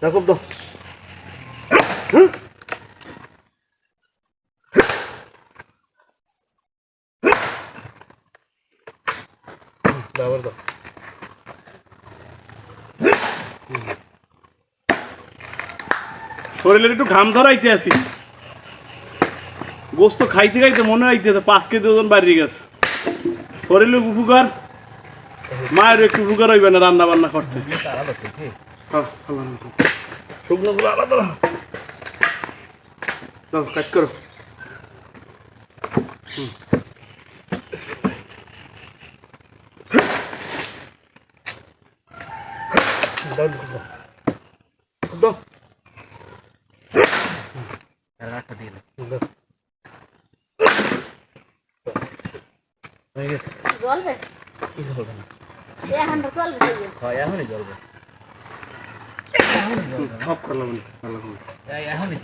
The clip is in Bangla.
দেখো তো দাও শরীরের একটু ঘাম ধরাইতে আসি গোস্ত খাইতে খাইতে মনে হইতে 5 কেজি ওজন বাড়িয়ে গেছে শরীরের উপকার মায়ের একটু উপকার হইবে না রান্না বান্না করতে শুকনো গুলো আলাদা দাও কাজ করো দাও দাও রাখা দিয়ে দাও জ্বলবে কি জ্বলবে না এখন তো জ্বলবে হয় এখনই জ্বলবে সব করলাম এখনই জ্বলবে